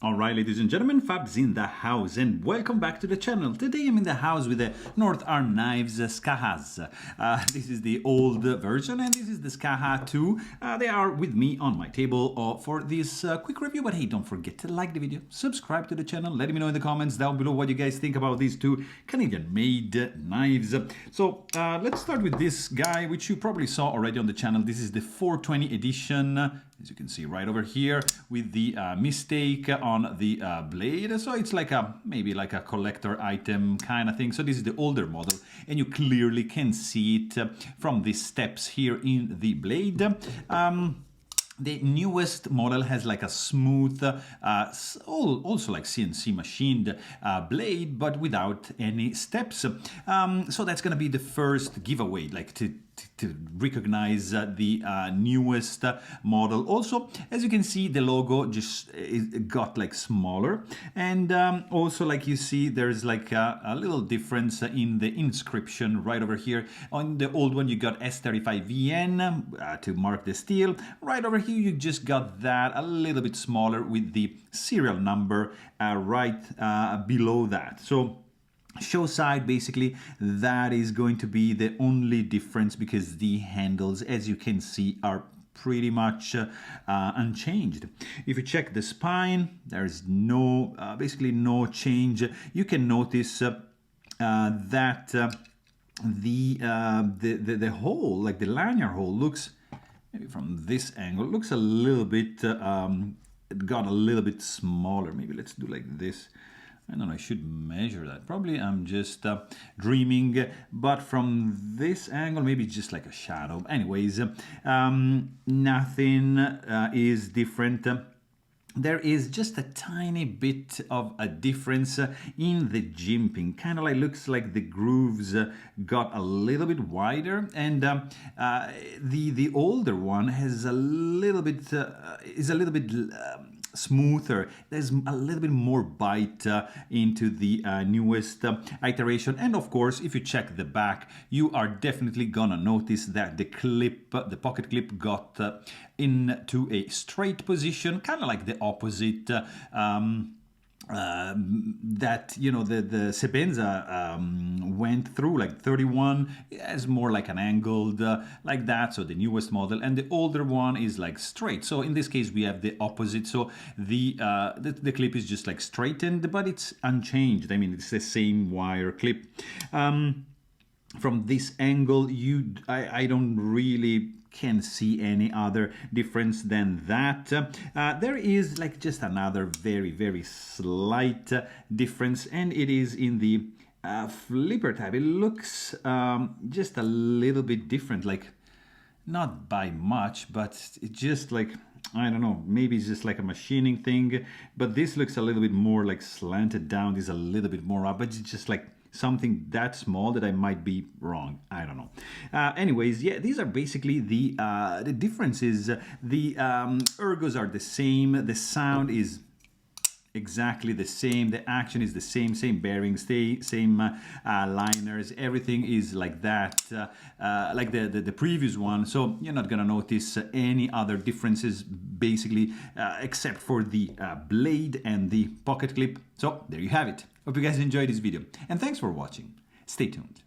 Alright, ladies and gentlemen, Fab's in the house and welcome back to the channel. Today I'm in the house with the North Arm Knives Skahas. This is the old version and this is the Skaha 2. They are with me on my table for this quick review, but hey, don't forget to like the video, subscribe to the channel, let me know in the comments down below what you guys think about these two Canadian-made knives. So let's start with this guy, which you probably saw already on the channel. This is the 420 edition, as you can see right over here, with the mistake on the blade. So it's like maybe like a collector item kind of thing. So this is the older model and you clearly can see it from the steps here in the blade. The newest model has like a smooth, also like CNC machined blade, but without any steps. So that's gonna be the first giveaway, like to recognize the newest model. Also, as you can see, the logo just got like smaller, and also like you see there's like a little difference in the inscription right over here. On the old one you got S35VN to mark the steel. Right over here you just got that a little bit smaller with the serial number right below that. So show side, basically that is going to be the only difference, because the handles, as you can see, are pretty much unchanged. If you check the spine, there's no basically no change. You can notice that the hole, like the lanyard hole, looks, maybe from this angle, looks a little bit it got a little bit smaller. Maybe let's do like this. I don't know, I should measure that. Probably I'm just dreaming, but from this angle, maybe it's just like a shadow. Anyways, nothing is different. There is just a tiny bit of a difference in the jimping. Kind of like looks like the grooves got a little bit wider, and the older one has a little bit is a little bit smoother. There's a little bit more bite into the newest iteration. And of course, if you check the back, you are definitely gonna notice that the clip, the pocket clip, got into a straight position, kind of like the opposite that, you know, the Sebenza went through, like 31 as more like an angled like that. So the newest model, and the older one is like straight. So in this case we have the opposite. So the clip is just like straightened, but it's unchanged. I mean, it's the same wire clip. From this angle, I don't really can see any other difference than that. There is like just another very slight difference, and it is in the flipper tab. It looks just a little bit different, like not by much, but it's just like, I don't know, maybe it's just like a machining thing, but this looks a little bit more like slanted down. This is a little bit more up, but it's just like something that small that I might be wrong. I don't know. Anyways, yeah, these are basically the differences. The ergos are the same. The sound is exactly the same. The action is the same bearings, same liners. Everything is like that, like the previous one. So you're not gonna notice any other differences, basically, except for the blade and the pocket clip. So there you have it. Hope you guys enjoyed this video, and thanks for watching. Stay tuned.